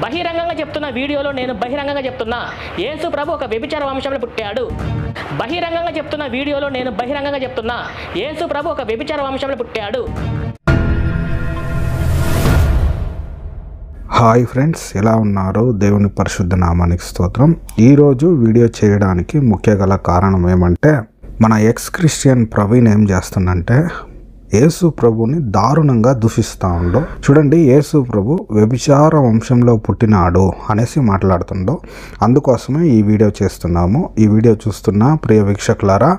బహిరంగంగా చెప్తున్న వీడియోలో నేను బహిరంగంగా చెప్తున్నా, యేసు ప్రభు ఒక వ్యభిచార వంశంలో పుట్టాడు. బహిరంగంగా చెప్తున్న వీడియోలో నేను బహిరంగంగా చెప్తున్నా, యేసు ప్రభు ఒక వ్యభిచార వంశంలో పుట్టాడు. హాయ్ ఫ్రెండ్స్, ఎలా ఉన్నారు? దేవుని పరిశుద్ధ నామానికి స్తోత్రం. ఈరోజు వీడియో చేయడానికి ముఖ్య గల కారణం ఏమంటే, మన ఎక్స్ క్రిస్టియన్ ప్రవీణ్ ఏం చేస్తుందంటే యేసు ప్రభుని దారుణంగా దూషిస్తూ ఉండో. చూడండి, యేసు ప్రభు వ్యభిచార వంశంలో పుట్టినాడు అనేసి మాట్లాడుతుండో. అందుకోసమే ఈ వీడియో చేస్తున్నాము. ఈ వీడియో చూస్తున్న ప్రియ వీక్షకులారా,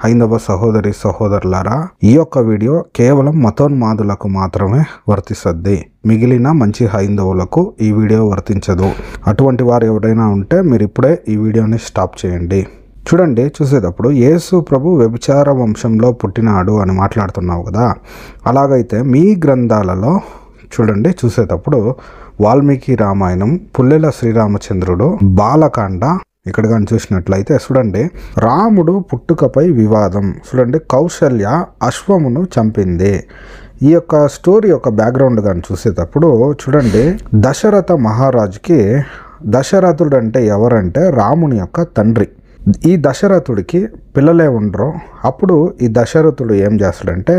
హైందవ సహోదరి సహోదరులారా, ఈ యొక్క వీడియో కేవలం మతోన్మాదులకు మాత్రమే వర్తిస్తుంది. మిగిలిన మంచి హైందవులకు ఈ వీడియో వర్తించదు. అటువంటి వారు ఎవరైనా ఉంటే మీరు ఇప్పుడే ఈ వీడియోని స్టాప్ చేయండి. చూడండి, చూసేటప్పుడు యేసు ప్రభు వ్యభిచార వంశంలో పుట్టినాడు అని మాట్లాడుతున్నావు కదా. అలాగైతే మీ గ్రంథాలలో చూడండి, చూసేటప్పుడు వాల్మీకి రామాయణం, పుల్లెల శ్రీరామచంద్రుడు, బాలకాండ ఇక్కడ కానీ చూసినట్లయితే చూడండి, రాముడు పుట్టుకపై వివాదం. చూడండి, కౌశల్య అశ్వమును చంపింది. ఈ యొక్క స్టోరీ యొక్క బ్యాక్గ్రౌండ్ కానీ చూసేటప్పుడు చూడండి, దశరథ మహారాజుకి, దశరథుడు అంటే ఎవరంటే రాముని యొక్క తండ్రి. ఈ దశరథుడికి పిల్లలే ఉండరు. అప్పుడు ఈ దశరథుడు ఏం చేస్తాడంటే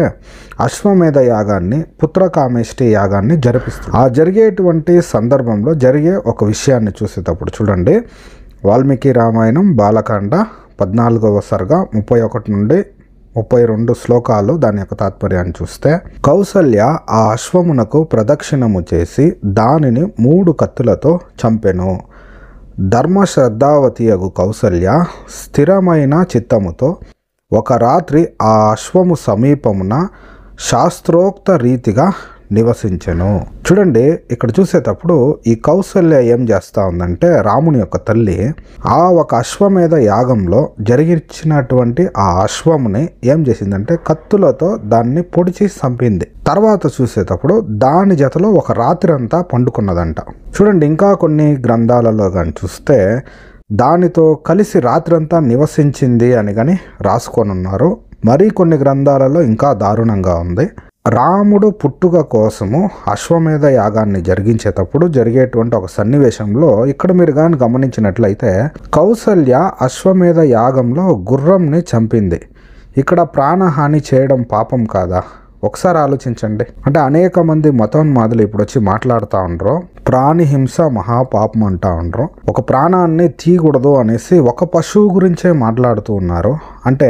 అశ్వమేధ యాగాన్ని, పుత్రకామేష్టి యాగాన్ని జరిపిస్తాడు. ఆ జరిగేటువంటి సందర్భంలో జరిగే ఒక విషయాన్ని చూసేటప్పుడు చూడండి, వాల్మీకి రామాయణం బాలకాండ 14వ సర్గ 31 నుండి 32 శ్లోకాలు దాని యొక్క తాత్పర్యాన్ని చూస్తే, కౌసల్య ఆ అశ్వమునకు ప్రదక్షిణము చేసి దానిని 3 కత్తులతో చంపెను. ధర్మశ్రద్ధావతియగు కౌసల్య స్థిరమైన చిత్తముతో ఒక రాత్రి ఆ అశ్వము సమీపమున శాస్త్రోక్త రీతిగా నివసించెను. చూడండి, ఇక్కడ చూసేటప్పుడు ఈ కౌసల్య ఏం చేస్తూ ఉందంటే, రాముని యొక్క తల్లి ఆ ఒక అశ్వమేధ యాగంలో జరిగించినటువంటి ఆ అశ్వముని ఏం చేసిందంటే కత్తులతో దాన్ని పొడిచి చంపింది. తర్వాత చూసేటప్పుడు దాని జతలో ఒక రాత్రి అంతా పండుకున్నదంట. చూడండి, ఇంకా కొన్ని గ్రంథాలలో కానీ చూస్తే దానితో కలిసి రాత్రంతా నివసించింది అని కానీ రాసుకొని ఉన్నారు. మరి కొన్ని గ్రంథాలలో ఇంకా దారుణంగా ఉంది. రాముడు పుట్టుక కోసము అశ్వమేధ యాగాన్ని జరిగించేటప్పుడు జరిగేటువంటి ఒక సన్నివేశంలో ఇక్కడ మీరు కానీ గమనించినట్లయితే, కౌసల్య అశ్వమేధ యాగంలో గుర్రంని చంపింది. ఇక్కడ ప్రాణహాని చేయడం పాపం కాదా? ఒకసారి ఆలోచించండి. అంటే అనేక మంది మతోన్మాదులు ఇప్పుడు వచ్చి మాట్లాడుతూ ఉండరు, ప్రాణిహింస మహాపాపం అంటా ఉండరు, ఒక ప్రాణాన్ని తీయకూడదు అనేసి ఒక పశువు గురించే మాట్లాడుతూ ఉన్నారు. అంటే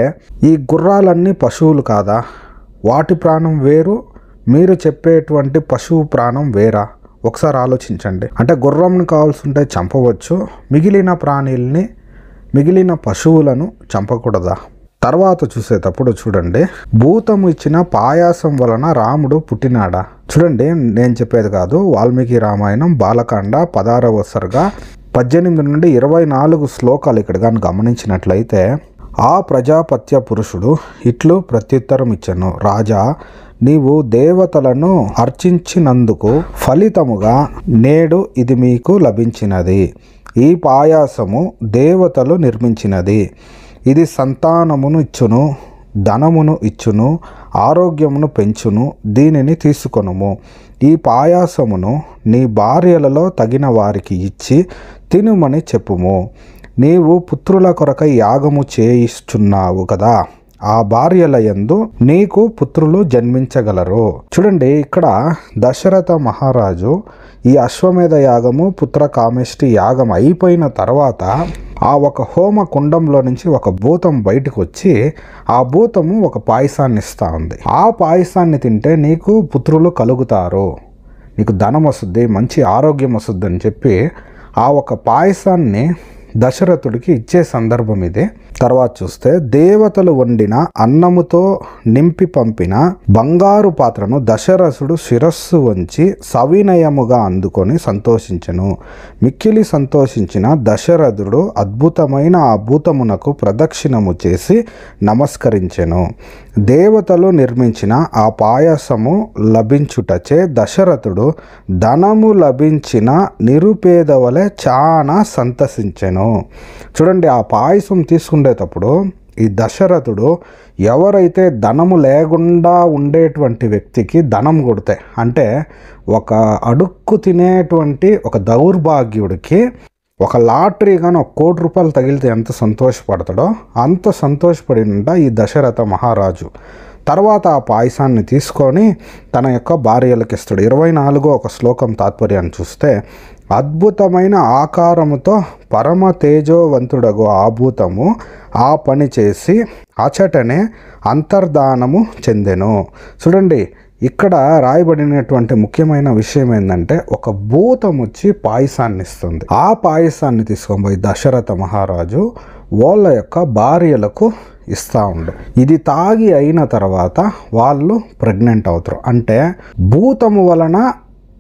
ఈ గుర్రాలన్నీ పశువులు కాదా? వాటి ప్రాణం వేరు, మీరు చెప్పేటువంటి పశువు ప్రాణం వేరా? ఒకసారి ఆలోచించండి. అంటే గుర్రంని కావాల్సి ఉంటే చంపవచ్చు, మిగిలిన ప్రాణుల్ని, మిగిలిన పశువులను చంపకూడదా? తర్వాత చూసేటప్పుడు చూడండి, భూతము ఇచ్చిన పాయాసం వలన రాముడు పుట్టినాడా? చూడండి, నేను చెప్పేది కాదు, వాల్మీకి రామాయణం బాలకాండ 16వ సర్గ 18 నుండి 24 శ్లోకాలు ఇక్కడ కానీ గమనించినట్లయితే, ఆ ప్రజాపత్య పురుషుడు ఇట్లు ప్రత్యుత్తరం ఇచ్చెను, రాజా, నీవు దేవతలను అర్చించినందుకు ఫలితముగా నేడు ఇది మీకు లభించినది. ఈ పాయాసము దేవతలు నిర్మించినది. ఇది సంతానమును ఇచ్చును, ధనమును ఇచ్చును, ఆరోగ్యమును పెంచును. దీనిని తీసుకొనుము. ఈ పాయాసమును నీ భార్యలలో తగిన వారికి ఇచ్చి తినుమని చెప్పుము. నీవు పుత్రుల కొరకై యాగము చేయిస్తున్నావు కదా, ఆ భార్యల యందు నీకు పుత్రులు జన్మించగలరు. చూడండి, ఇక్కడ దశరథ మహారాజు ఈ అశ్వమేధ యాగము, పుత్రకామేష్టి యాగం అయిపోయిన తర్వాత ఆ ఒక హోమ కుండంలో నుంచి ఒక భూతం బయటకు వచ్చి ఆ భూతము ఒక పాయసాన్ని ఇస్తూ ఉంది. ఆ పాయసాన్ని తింటే నీకు పుత్రులు కలుగుతారు, నీకు ధనం వస్తుంది, మంచి ఆరోగ్యం వస్తుంది అని చెప్పి ఆ ఒక పాయసాన్ని దశరథుడికి ఇచ్చే సందర్భం ఇది. తర్వాత చూస్తే, దేవతలు వండిన అన్నముతో నింపి పంపిన బంగారు పాత్రను దశరథుడు శిరస్సు వంచి సవినయముగా అందుకొని సంతోషించెను. మిక్కిలి సంతోషించిన దశరథుడు అద్భుతమైన ఆ భూతమునకు ప్రదక్షిణము చేసి నమస్కరించెను. దేవతలు నిర్మించిన ఆ పాయసము లభించుటచే దశరథుడు ధనము లభించిన నిరుపేద వలె చాలా సంతసించెను. చూడండి, ఆ పాయసం తీసుకునేటప్పుడు ఈ దశరథుడు ఎవరైతే ధనము లేకుండా ఉండేటువంటి వ్యక్తికి ధనం కొడితే, అంటే ఒక అడుక్కు తినేటువంటి ఒక దౌర్భాగ్యుడికి ఒక లాటరీ కానీ 1 కోటి రూపాయలు తగిలితే ఎంత సంతోషపడతాడో అంత సంతోషపడినంట ఈ దశరథ మహారాజు. తర్వాత ఆ పాయసాన్ని తీసుకొని తన యొక్క భార్యలకు ఇస్తాడు. 24వ ఒక శ్లోకం తాత్పర్యాన్ని చూస్తే, అద్భుతమైన ఆకారముతో పరమ తేజోవంతుడగు ఆభూతము ఆ పని చేసి అచటనే అంతర్ధానము చెందెను. చూడండి, ఇక్కడ రాయబడినటువంటి ముఖ్యమైన విషయం ఏంటంటే, ఒక భూతం వచ్చి పాయసాన్ని ఇస్తుంది. ఆ పాయసాన్ని తీసుకొని పోయి దశరథ మహారాజు వాళ్ళ యొక్క భార్యలకు ఇస్తూ ఉండు. ఇది తాగి అయిన తర్వాత వాళ్ళు ప్రెగ్నెంట్ అవుతారు. అంటే భూతము వలన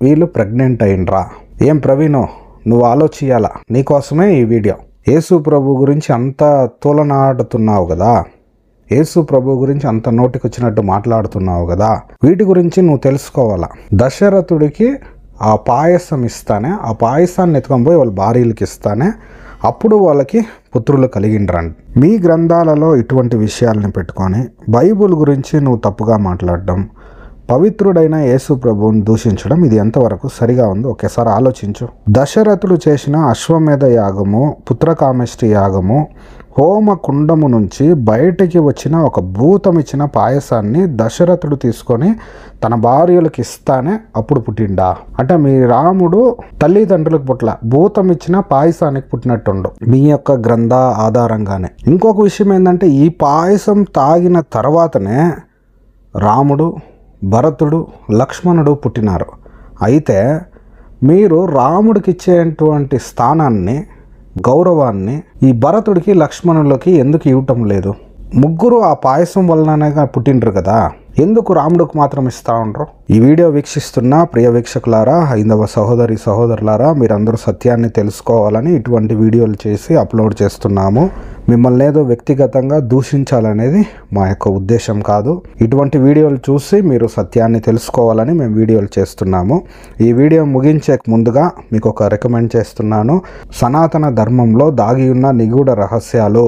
వీళ్ళు ప్రెగ్నెంట్ అయినరా? ఏం ప్రవీణు, నువ్వు ఆలోచించాలా? నీకోసమే ఈ వీడియో. యేసు ప్రభు గురించి అంత తూలనాడుతున్నావు కదా, యేసు ప్రభు గురించి అంత నోటికొచ్చినట్టు మాట్లాడుతున్నావు కదా, వీటి గురించి నువ్వు తెలుసుకోవాలా. దశరథుడికి ఆ పాయసం ఇస్తానే, ఆ పాయసాన్ని ఎత్తుకొని పోయి వాళ్ళ భార్యలకి ఇస్తానే అప్పుడు వాళ్ళకి పుత్రులు కలిగిండ్రండి. మీ గ్రంథాలలో ఇటువంటి విషయాలను పెట్టుకొని బైబుల్ గురించి నువ్వు తప్పుగా మాట్లాడడం, పవిత్రుడైన యేసు ప్రభువుని దూషించడం, ఇది ఎంతవరకు సరిగా ఉందో ఒకసారి ఆలోచించు. దశరథుడు చేసిన అశ్వమేధ యాగము, పుత్రకామేష్టి యాగము, హోమ కుండము నుంచి బయటికి వచ్చిన ఒక భూతం ఇచ్చిన పాయసాన్ని దశరథుడు తీసుకొని తన భార్యలకు ఇస్తానే అప్పుడు పుట్టిండా? అంటే మీ రాముడు తల్లిదండ్రులకు పుట్ల, భూతం ఇచ్చిన పాయసానికి పుట్టినట్టుండు మీ యొక్క గ్రంథ ఆధారంగానే. ఇంకొక విషయం ఏంటంటే, ఈ పాయసం తాగిన తర్వాతనే రాముడు, భరతుడు, లక్ష్మణుడు పుట్టినారు. అయితే మీరు రాముడికి ఇచ్చేటువంటి స్థానాన్ని, గౌరవాన్ని ఈ భరతుడికి, లక్ష్మణులకి ఎందుకు ఇవ్వటం లేదు? ముగ్గురు ఆ పాయసం వలననే పుట్టిండ్రు కదా, ఎందుకు రాముడికి మాత్రం ఇస్తూ ఉండరు? ఈ వీడియో వీక్షిస్తున్న ప్రియ వీక్షకులారా, హైందవ సహోదరి సహోదరులారా, మీరందరూ సత్యాన్ని తెలుసుకోవాలని ఇటువంటి వీడియోలు చేసి అప్లోడ్ చేస్తున్నాము. మిమ్మల్ని ఏదో వ్యక్తిగతంగా దూషించాలనేది మా యొక్క ఉద్దేశం కాదు. ఇటువంటి వీడియోలు చూసి మీరు సత్యాన్ని తెలుసుకోవాలని మేము వీడియోలు చేస్తున్నాము. ఈ వీడియో ముగించే ముందుగా మీకు ఒక రికమెండ్ చేస్తున్నాను. సనాతన ధర్మంలో దాగి ఉన్న నిగూఢ రహస్యాలు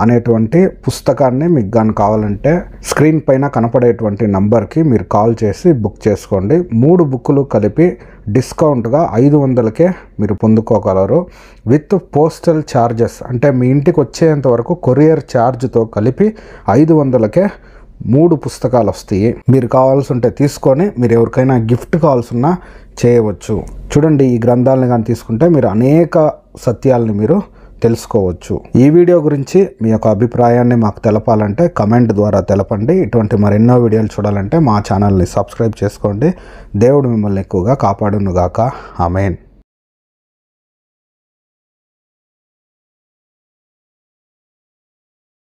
అనేటువంటి పుస్తకాన్ని మీకు కానీ కావాలంటే స్క్రీన్ పైన కనపడేటువంటి నంబర్కి మీరు కాల్ చేసి బుక్ చేసుకోండి. 3 బుక్కులు కలిపి డిస్కౌంట్గా 500కే మీరు పొందుకోగలరు. విత్ పోస్టల్ ఛార్జెస్, అంటే మీ ఇంటికి వచ్చేంత వరకు కొరియర్ ఛార్జ్తో కలిపి 500కే 3 పుస్తకాలు వస్తాయి. మీరు కావాల్సి ఉంటే తీసుకొని మీరు ఎవరికైనా గిఫ్ట్ కావాల్సిన చేయవచ్చు. చూడండి, ఈ గ్రంథాలను కానీ తీసుకుంటే మీరు అనేక సత్యాలని మీరు తెలుసుకోవచ్చు. ఈ వీడియో గురించి మీ యొక్క అభిప్రాయాన్ని మాకు తెలపాలంటే కమెంట్ ద్వారా తెలపండి. ఇటువంటి మరెన్నో వీడియోలు చూడాలంటే మా ఛానల్ని సబ్స్క్రైబ్ చేసుకోండి. దేవుడు మిమ్మల్ని ఎక్కువగా కాపాడునుగాక. ఆమేన్.